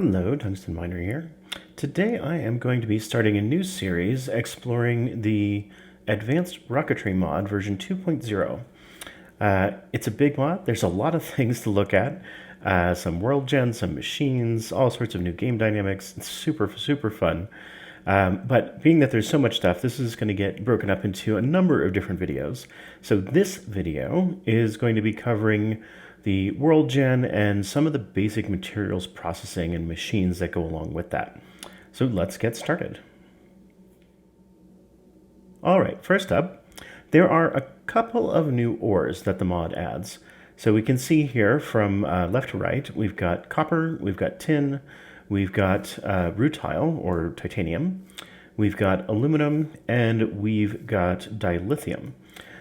Hello, Tungsten Miner here. Today I am going to be starting a new series exploring the Advanced Rocketry mod version 2.0. It's a big mod. There's a lot of things to look at. Some world gen, some machines, all sorts of new game dynamics. It's super fun. But being that there's so much stuff, this is going to get broken up into a number of different videos. So this video is going to be covering the world gen and some of the basic materials processing and machines that go along with that. So let's get started. All right, first up, there are a couple of new ores that the mod adds. So we can see here from left to right, we've got copper, we've got tin, we've got rutile or titanium, we've got aluminum, and we've got dilithium.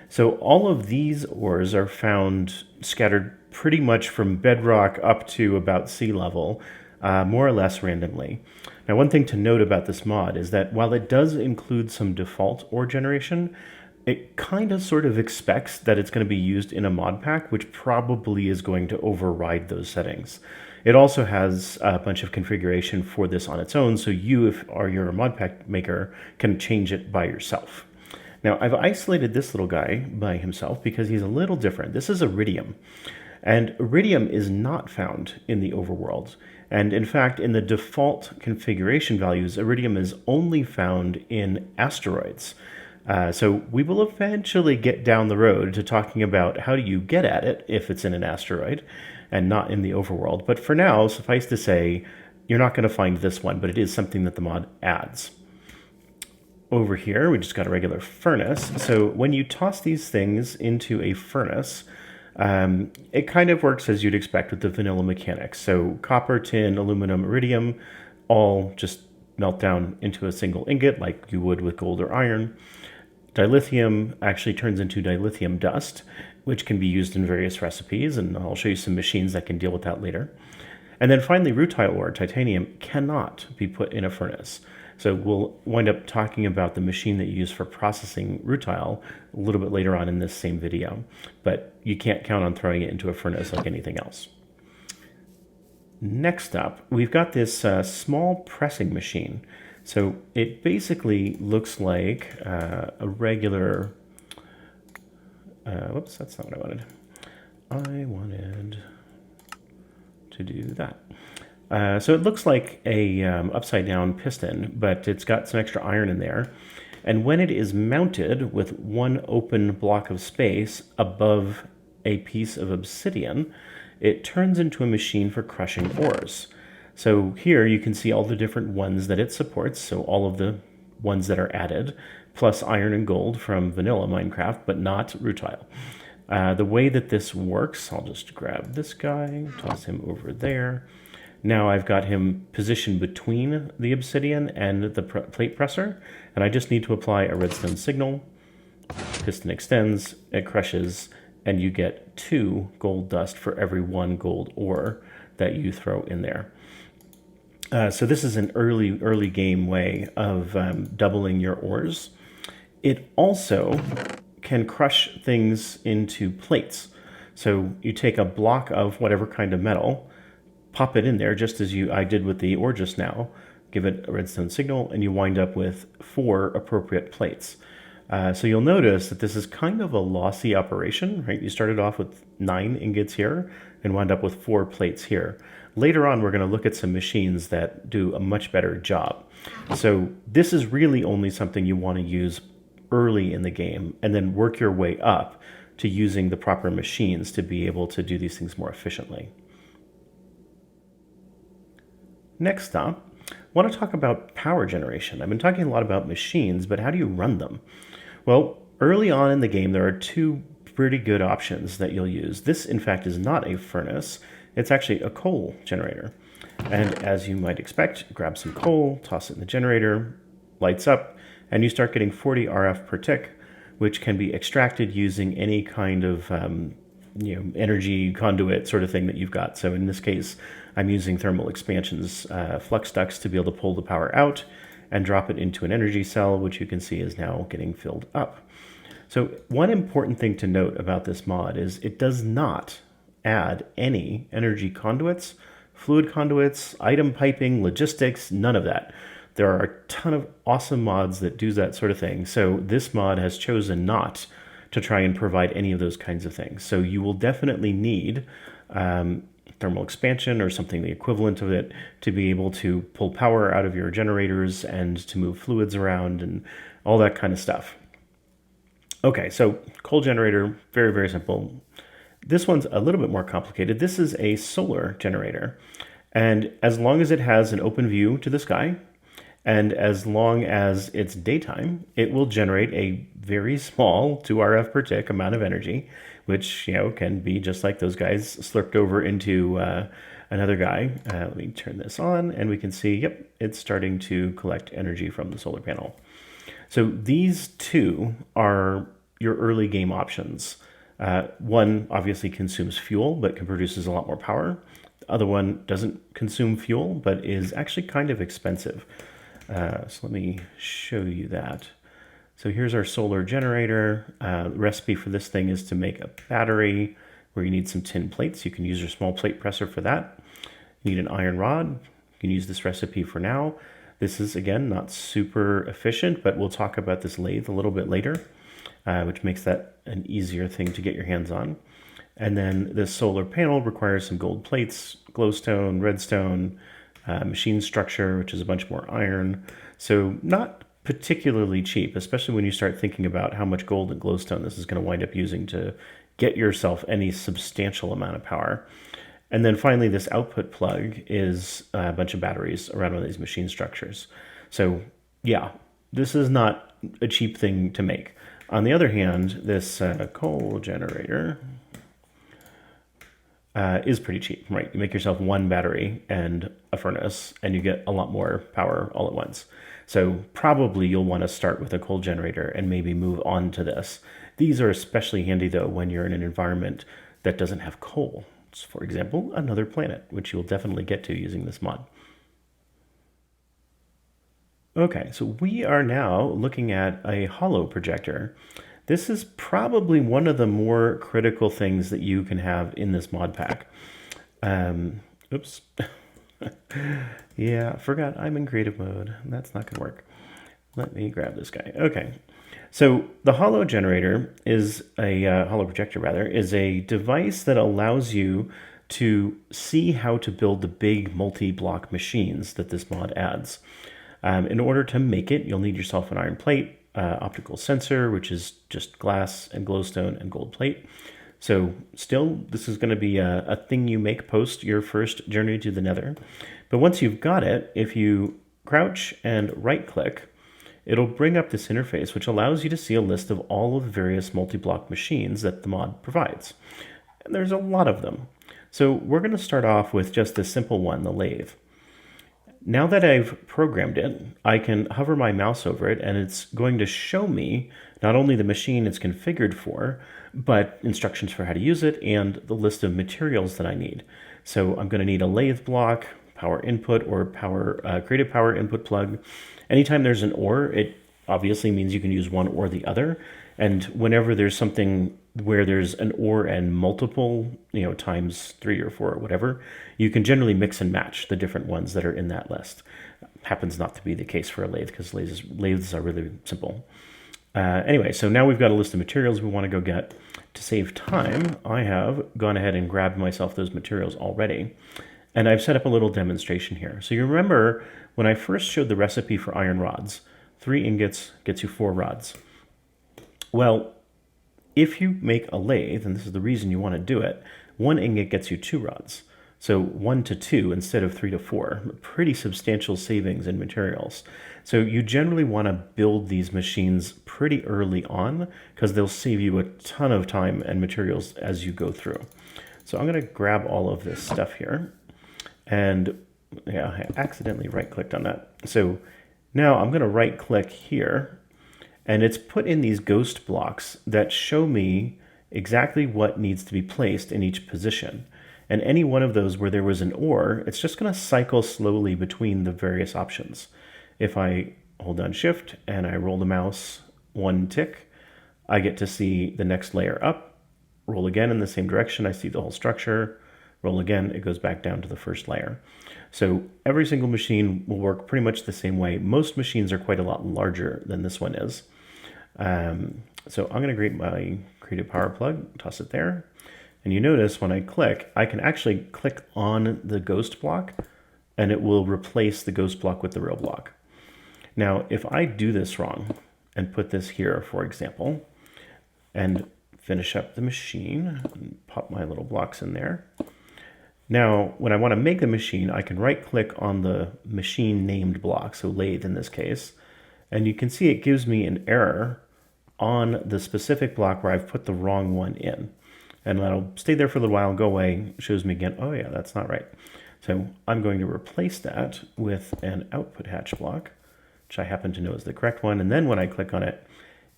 So all of these ores are found scattered pretty much from bedrock up to about sea level, more or less randomly. Now, one thing to note about this mod is that while it does include some default ore generation, it kind of sort of expects that it's going to be used in a mod pack, which probably is going to override those settings. It also has a bunch of configuration for this on its own, so you, if you're a mod pack maker, can change it by yourself. Now, I've isolated this little guy by himself because he's a little different. This is iridium. And iridium is not found in the overworld. And in fact, in the default configuration values, iridium is only found in asteroids. So we will eventually get down the road to talking about how do you get at it if it's in an asteroid and not in the overworld. But for now, suffice to say, you're not going to find this one, but it is something that the mod adds. Over here, we just got a regular furnace. So when you toss these things into a furnace, it kind of works as you'd expect with the vanilla mechanics. So copper, tin, aluminum, iridium, all just melt down into a single ingot like you would with gold or iron. Dilithium actually turns into dilithium dust, which can be used in various recipes, and I'll show you some machines that can deal with that later. And then finally, rutile ore, titanium, cannot be put in a furnace. So we'll wind up talking about the machine that you use for processing rutile a little bit later on in this same video. But you can't count on throwing it into a furnace like anything else. Next up, we've got this small pressing machine. So it basically looks like a regular... whoops, that's not what I wanted. I wanted to do that. So it looks like a upside down piston, but it's got some extra iron in there. And when it is mounted with one open block of space above a piece of obsidian, it turns into a machine for crushing ores. So here you can see all the different ones that it supports, so all of the ones that are added, plus iron and gold from vanilla Minecraft, but not rutile. The way that this works, I'll just grab this guy, toss him over there. Now I've got him positioned between the obsidian and the plate presser, and I just need to apply a redstone signal. Piston extends, it crushes, and you get 2 gold dust for every 1 gold ore that you throw in there. So this is an early game way of doubling your ores. It also can crush things into plates. So you take a block of whatever kind of metal, pop it in there just as I did with the ore just now, give it a redstone signal, and you wind up with 4 appropriate plates. So you'll notice that this is kind of a lossy operation, right? You started off with 9 ingots here and wound up with 4 plates here. Later on, we're going to look at some machines that do a much better job. So this is really only something you want to use early in the game and then work your way up to using the proper machines to be able to do these things more efficiently. Next up, I want to talk about power generation. I've been talking a lot about machines, but how do you run them? Well, early on in the game, there are 2 pretty good options that you'll use. This, in fact, is not a furnace. It's actually a coal generator. And as you might expect, grab some coal, toss it in the generator, lights up, and you start getting 40 RF per tick, which can be extracted using any kind of energy conduit sort of thing that you've got. So in this case, I'm using thermal expansion's flux ducts to be able to pull the power out and drop it into an energy cell, which you can see is now getting filled up. So one important thing to note about this mod is it does not add any energy conduits fluid conduits, item piping, logistics, none of that. There are a ton of awesome mods that do that sort of thing. So this mod has chosen not to try and provide any of those kinds of things. So you will definitely need thermal expansion or something the equivalent of it to be able to pull power out of your generators and to move fluids around and all that kind of stuff. Okay, so coal generator, very, very simple. This one's a little bit more complicated. This is a solar generator. And as long as it has an open view to the sky, and as long as it's daytime, it will generate a very small 2 RF per tick amount of energy, which, you know, can be just like those guys slurped over into another guy. Let me turn this on and we can see, yep, it's starting to collect energy from the solar panel. So these two are your early game options. One obviously consumes fuel, but produces a lot more power. The other one doesn't consume fuel, but is actually kind of expensive. So let me show you that. So here's our solar generator. The recipe for this thing is to make a battery where you need some tin plates. You can use your small plate presser for that. You need an iron rod. You can use this recipe for now. This is, again, not super efficient, but we'll talk about this lathe a little bit later, which makes that an easier thing to get your hands on. And then this solar panel requires some gold plates, glowstone, redstone, machine structure, which is a bunch more iron. So not particularly cheap, especially when you start thinking about how much gold and glowstone this is going to wind up using to get yourself any substantial amount of power. And then finally, this output plug is a bunch of batteries around one of these machine structures. So yeah, this is not a cheap thing to make. On the other hand, this coal generator is pretty cheap, right? You make yourself one battery and a furnace, and you get a lot more power all at once. So probably you'll want to start with a coal generator and maybe move on to this. These are especially handy, though, when you're in an environment that doesn't have coal. It's, for example, another planet, which you'll definitely get to using this mod. Okay, so we are now looking at a Holo-Projector. This is probably one of the more critical things that you can have in this mod pack. Oops. Yeah, forgot I'm in creative mode. That's not going to work. Let me grab this guy. Okay. So the Holo generator is a Holo-Projector rather, is a device that allows you to see how to build the big multi-block machines that this mod adds. In order to make it, you'll need yourself an iron plate, optical sensor, which is just glass and glowstone and gold plate. So still, this is going to be a thing you make post your first journey to the nether. But once you've got it, if you crouch and right click, it'll bring up this interface, which allows you to see a list of all of the various multi-block machines that the mod provides. And there's a lot of them. So we're going to start off with just a simple one, the lathe. Now that I've programmed it, I can hover my mouse over it and it's going to show me not only the machine it's configured for, but instructions for how to use it and the list of materials that I need. So I'm going to need a lathe block, power input or creative power input plug. Anytime there's an or, it obviously means you can use one or the other. And whenever there's something where there's an or and multiple, times 3 or 4 or whatever, you can generally mix and match the different ones that are in that list. Happens not to be the case for a lathe because lathes are really simple. Anyway, so now we've got a list of materials we want to go get. To save time, I have gone ahead and grabbed myself those materials already. And I've set up a little demonstration here. So you remember when I first showed the recipe for iron rods, 3 ingots gets you 4 rods. Well, if you make a lathe, and this is the reason you want to do it, 1 ingot gets you 2 rods. So 1 to 2 instead of 3 to 4, pretty substantial savings in materials. So you generally want to build these machines pretty early on because they'll save you a ton of time and materials as you go through. So I'm going to grab all of this stuff here. And yeah, I accidentally right-clicked on that. So now I'm going to right-click here. And it's put in these ghost blocks that show me exactly what needs to be placed in each position. And any one of those where there was an or, it's just going to cycle slowly between the various options. If I hold down shift and I roll the mouse 1 tick, I get to see the next layer up. Roll again in the same direction, I see the whole structure. roll again, it goes back down to the first layer. So every single machine will work pretty much the same way. Most machines are quite a lot larger than this one is. So I'm going to create a power plug, toss it there. And you notice when I click, I can actually click on the ghost block and it will replace the ghost block with the real block. Now, if I do this wrong and put this here, for example, and finish up the machine, and pop my little blocks in there. Now, when I want to make the machine, I can right click on the machine named block, so lathe in this case, and you can see it gives me an error on the specific block where I've put the wrong one in. And that'll stay there for a little while, go away, shows me again, oh yeah, that's not right. So I'm going to replace that with an output hatch block, which I happen to know is the correct one. And then when I click on it,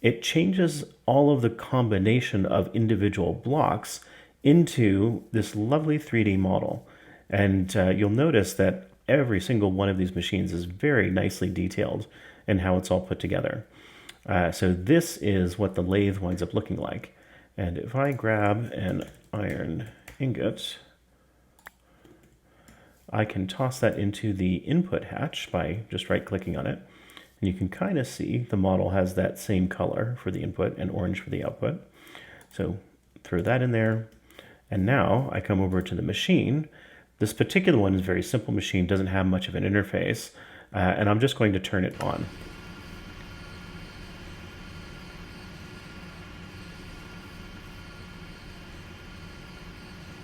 it changes all of the combination of individual blocks into this lovely 3D model. And you'll notice that every single one of these machines is very nicely detailed in how it's all put together. So this is what the lathe winds up looking like. And if I grab an iron ingot, I can toss that into the input hatch by just right-clicking on it. And you can kind of see the model has that same color for the input and orange for the output. So throw that in there. And now I come over to the machine. This particular one is a very simple machine, doesn't have much of an interface, and I'm just going to turn it on.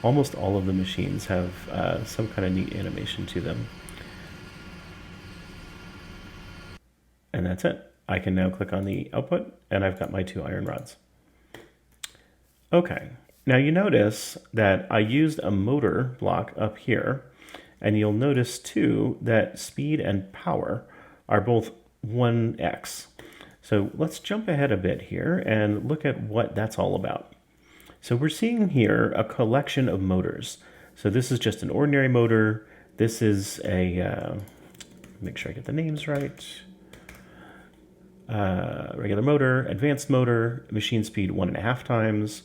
Almost all of the machines have some kind of neat animation to them. And that's it. I can now click on the output and I've got my 2 iron rods. Okay, now you notice that I used a motor block up here, and you'll notice too that speed and power are both 1x. So let's jump ahead a bit here and look at what that's all about. So we're seeing here a collection of motors. So this is just an ordinary motor. This is a, make sure I get the names right. Regular motor, advanced motor, machine speed 1.5 times,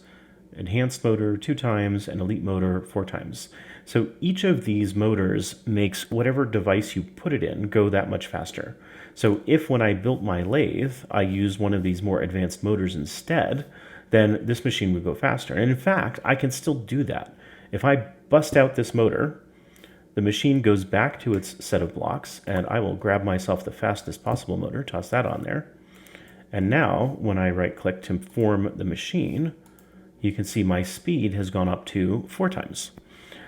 enhanced motor 2 times, and elite motor 4 times. So each of these motors makes whatever device you put it in go that much faster. So if when I built my lathe, I used one of these more advanced motors instead, then this machine would go faster. And in fact, I can still do that. If I bust out this motor, the machine goes back to its set of blocks, and I will grab myself the fastest possible motor, toss that on there. And now, when I right-click to form the machine, you can see my speed has gone up to 4 times.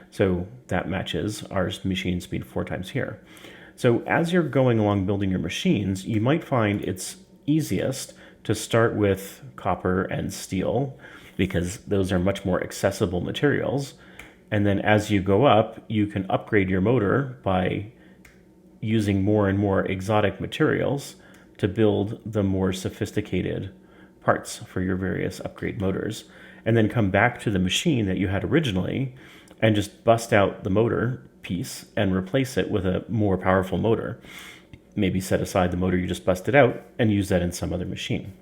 So that matches our machine speed 4 times here. So as you're going along building your machines, you might find it's easiest to start with copper and steel because those are much more accessible materials. And then as you go up, you can upgrade your motor by using more and more exotic materials to build the more sophisticated parts for your various upgrade motors. And then come back to the machine that you had originally and just bust out the motor piece and replace it with a more powerful motor. Maybe set aside the motor you just busted out and use that in some other machine.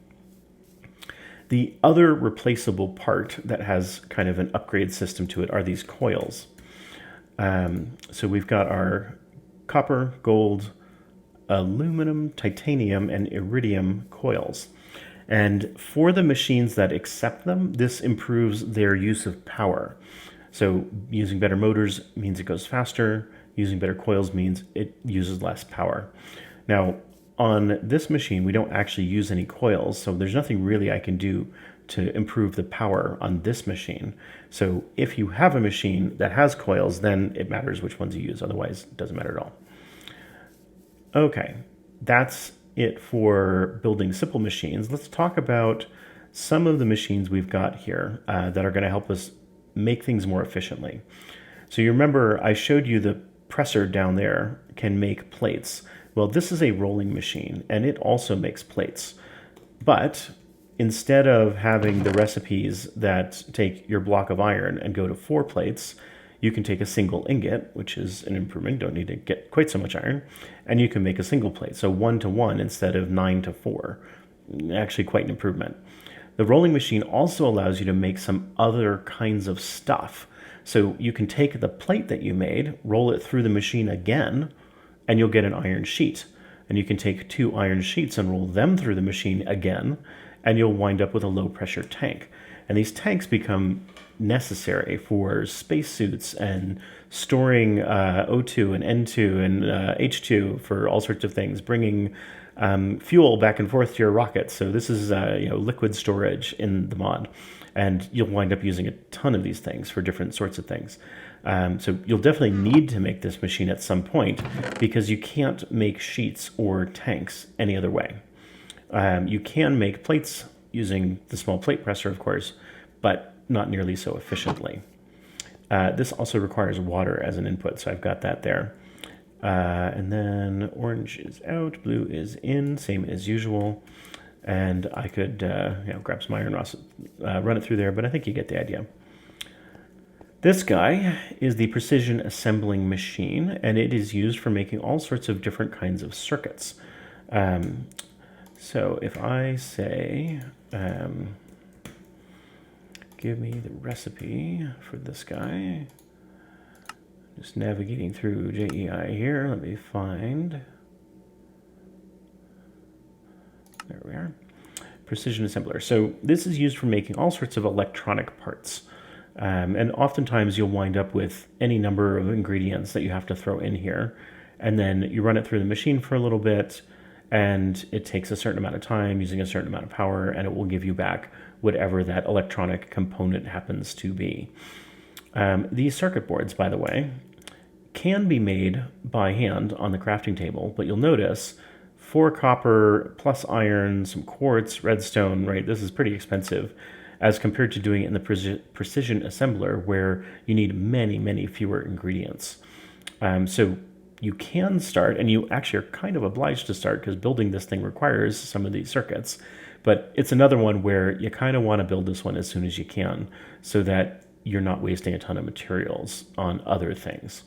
The other replaceable part that has kind of an upgrade system to it are these coils. So we've got our copper, gold, aluminum, titanium, and iridium coils. And for the machines that accept them, this improves their use of power. So using better motors means it goes faster. Using better coils means it uses less power. Now, on this machine, we don't actually use any coils, so there's nothing really I can do to improve the power on this machine. So if you have a machine that has coils, then it matters which ones you use. Otherwise, it doesn't matter at all. Okay, that's it for building simple machines. Let's talk about some of the machines we've got here that are going to help us make things more efficiently. So you remember I showed you the presser down there can make plates. Well, this is a rolling machine, and it also makes plates. But instead of having the recipes that take your block of iron and go to 4 plates, you can take a single ingot, which is an improvement. Don't need to get quite so much iron, and you can make a single plate. So 1 to 1 instead of 9 to 4. Actually quite an improvement. The rolling machine also allows you to make some other kinds of stuff. So you can take the plate that you made, roll it through the machine again, and you'll get an iron sheet. And you can take 2 iron sheets and roll them through the machine again, and you'll wind up with a low pressure tank. And these tanks become necessary for spacesuits and storing O2 and N2 and H2 for all sorts of things, bringing fuel back and forth to your rockets. So this is liquid storage in the mod, and you'll wind up using a ton of these things for different sorts of things. So you'll definitely need to make this machine at some point, because you can't make sheets or tanks any other way. You can make plates using the small plate presser, of course, but not nearly so efficiently. This also requires water as an input, so I've got that there. And then orange is out, blue is in, same as usual. And I could grab some iron rods, run it through there, but I think you get the idea. This guy is the precision assembling machine, and it is used for making all sorts of different kinds of circuits. So if I say, give me the recipe for this guy, just navigating through JEI here, let me find, there we are, precision assembler. So this is used for making all sorts of electronic parts. And oftentimes you'll wind up with any number of ingredients that you have to throw in here. And then you run it through the machine for a little bit, and it takes a certain amount of time using a certain amount of power, and it will give you back whatever that electronic component happens to be. These circuit boards, by the way, can be made by hand on the crafting table, but you'll notice 4 copper plus iron, some quartz, redstone, right? This is pretty expensive as compared to doing it in the precision assembler, where you need many, many fewer ingredients. So you can start, and you actually are kind of obliged to start, because building this thing requires some of these circuits. But it's another one where you kind of want to build this one as soon as you can, so that you're not wasting a ton of materials on other things.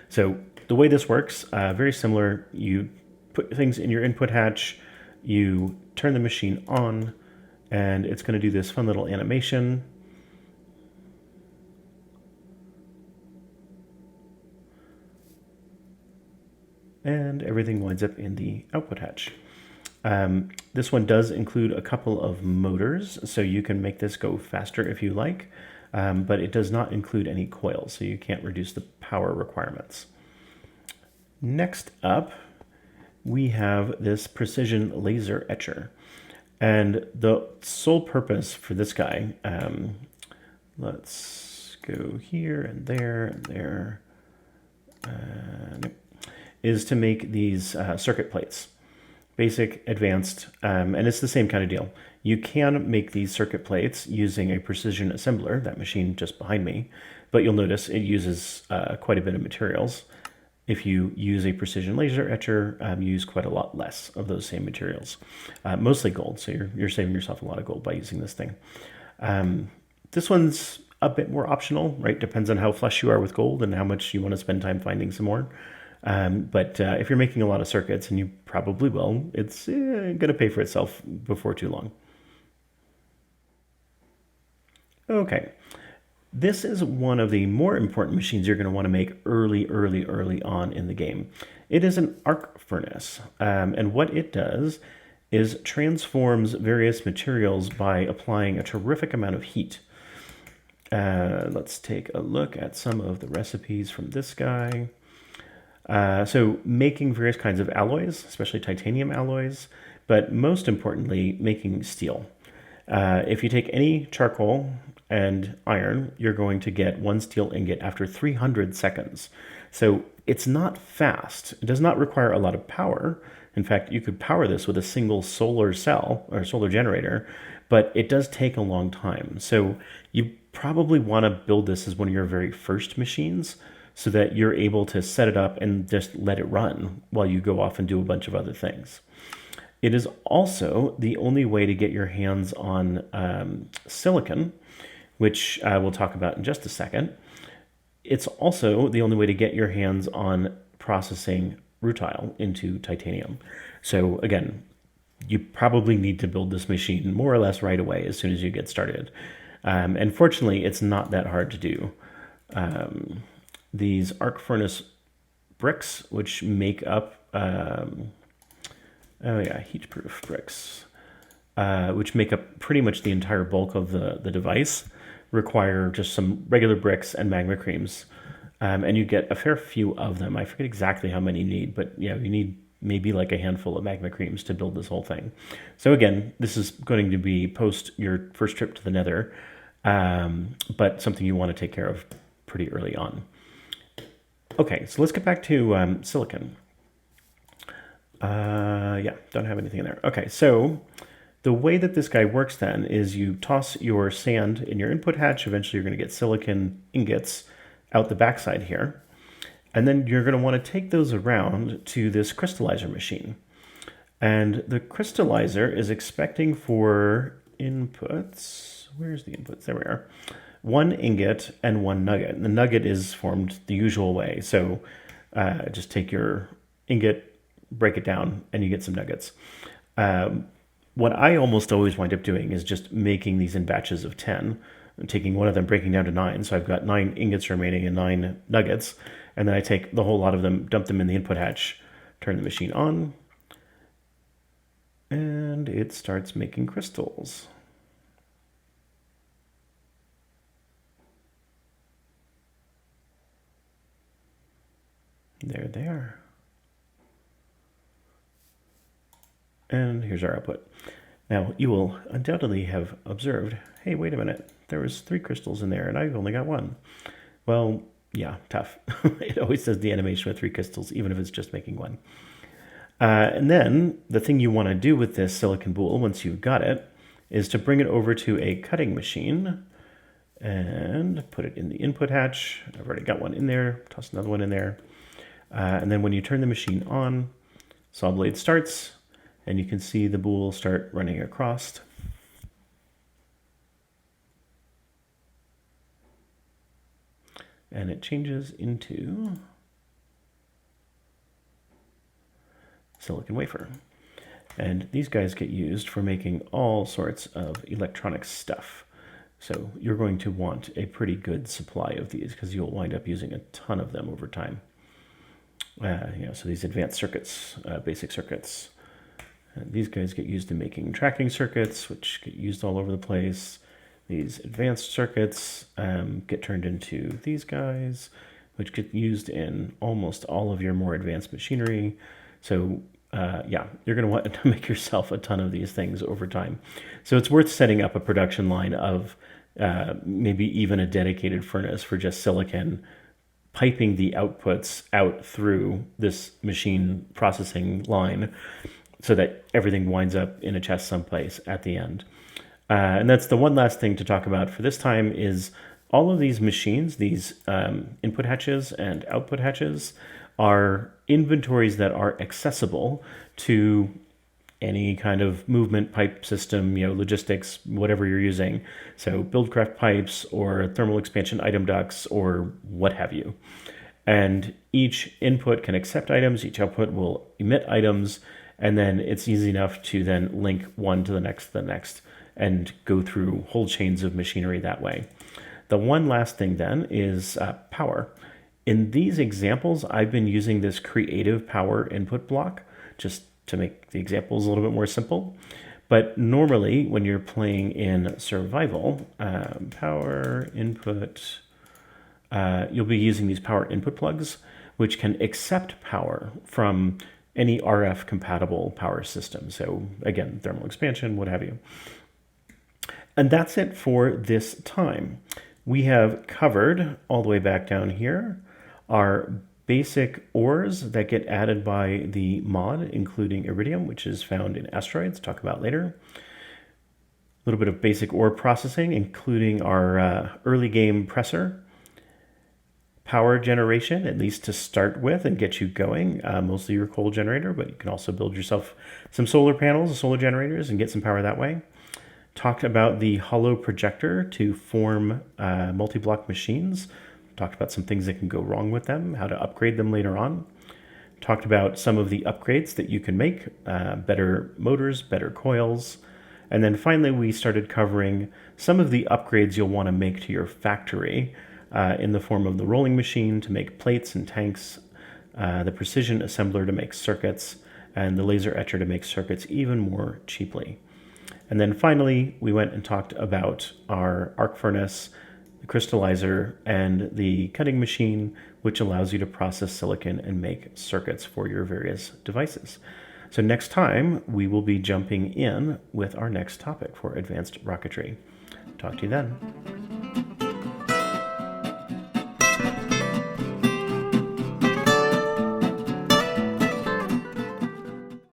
So the way this works, very similar. You put things in your input hatch, you turn the machine on, and it's going to do this fun little animation. And everything winds up in the output hatch. This one does include a couple of motors, so you can make this go faster if you like, but it does not include any coils, so you can't reduce the power requirements. Next up, we have this Precision Laser Etcher. And the sole purpose for this guy, let's go here and there and there, is to make these circuit plates. Basic, advanced, and it's the same kind of deal. You can make these circuit plates using a precision assembler, that machine just behind me, but you'll notice it uses quite a bit of materials. If you use a precision laser etcher, you use quite a lot less of those same materials. Mostly gold, so you're saving yourself a lot of gold by using this thing. This one's a bit more optional, right? Depends on how flush you are with gold and how much you want to spend time finding some more. But if you're making a lot of circuits, and you probably will, it's going to pay for itself before too long. Okay. This is one of the more important machines you're going to want to make early on in the game. It is an arc furnace, and what it does is transforms various materials by applying a terrific amount of heat. Let's take a look at some of the recipes from this guy. So making various kinds of alloys, especially titanium alloys, but most importantly, making steel. If you take any charcoal and iron, you're going to get 1 steel ingot after 300 seconds. So it's not fast. It does not require a lot of power. In fact, you could power this with a single solar cell or solar generator, but it does take a long time. So you probably want to build this as one of your very first machines, so that you're able to set it up and just let it run while you go off and do a bunch of other things. It is also the only way to get your hands on silicon, which we'll talk about in just a second. It's also the only way to get your hands on processing rutile into titanium. So again, you probably need to build this machine more or less right away as soon as you get started. And fortunately, it's not that hard to do. These arc furnace bricks, which make up, heat-proof bricks, which make up pretty much the entire bulk of the device, require just some regular bricks and magma creams. And you get a fair few of them. I forget exactly how many you need, but yeah, you need maybe like a handful of magma creams to build this whole thing. So again, this is going to be post your first trip to the Nether, but something you want to take care of pretty early on. Okay, so let's get back to silicon. Yeah, don't have anything in there. Okay, so the way that this guy works then is you toss your sand in your input hatch. Eventually you're going to get silicon ingots out the backside here. And then you're going to want to take those around to this crystallizer machine. And the crystallizer is expecting for inputs. Where's the inputs? There we are. 1 ingot and 1 nugget. And the nugget is formed the usual way. So just take your ingot, break it down, and you get some nuggets. What I almost always wind up doing is just making these in batches of 10, and taking one of them, breaking down to 9. So I've got 9 ingots remaining and 9 nuggets. And then I take the whole lot of them, dump them in the input hatch, turn the machine on, and it starts making crystals. There they are. And here's our output. Now, you will undoubtedly have observed, hey, wait a minute, there was 3 crystals in there and I've only got 1. Well, yeah, tough. It always says the animation with 3 crystals, even if it's just making 1. And then the thing you want to do with this silicon boule, once you've got it, is to bring it over to a cutting machine and put it in the input hatch. I've already got one in there, toss another one in there. And then when you turn the machine on, saw blade starts, and you can see the boule start running across. And it changes into silicon wafer. And these guys get used for making all sorts of electronic stuff. So you're going to want a pretty good supply of these because you'll wind up using a ton of them over time. So these advanced circuits, basic circuits. And these guys get used in making tracking circuits, which get used all over the place. These advanced circuits get turned into these guys, which get used in almost all of your more advanced machinery. So yeah, you're going to want to make yourself a ton of these things over time. So it's worth setting up a production line of maybe even a dedicated furnace for just silicon, piping the outputs out through this machine processing line so that everything winds up in a chest someplace at the end. And that's the one last thing to talk about for this time is all of these machines, these input hatches and output hatches, are inventories that are accessible to any kind of movement pipe system, logistics, whatever you're using. So Buildcraft pipes or thermal expansion item ducts or what have you. And each input can accept items, each output will emit items, and then it's easy enough to then link one to the next, and go through whole chains of machinery that way. The one last thing then is power. In these examples, I've been using this creative power input block just to make the examples a little bit more simple. But normally when you're playing in survival, power input, you'll be using these power input plugs, which can accept power from any RF compatible power system. So again, thermal expansion, what have you. And that's it for this time. We have covered all the way back down here our basic ores that get added by the mod, including iridium, which is found in asteroids, talk about later. A little bit of basic ore processing, including our early game presser. Power generation, at least to start with and get you going, mostly your coal generator, but you can also build yourself some solar panels, solar generators, and get some power that way. Talked about the Holo-Projector to form multi-block machines. Talked about some things that can go wrong with them, how to upgrade them later on. Talked about some of the upgrades that you can make, better motors, better coils, And then finally, we started covering some of the upgrades you'll want to make to your factory in the form of the rolling machine to make plates and tanks, the precision assembler to make circuits, and the laser etcher to make circuits even more cheaply. And then finally, we went and talked about our arc furnace, the crystallizer, and the cutting machine, which allows you to process silicon and make circuits for your various devices. So next time, we will be jumping in with our next topic for advanced rocketry. Talk to you then.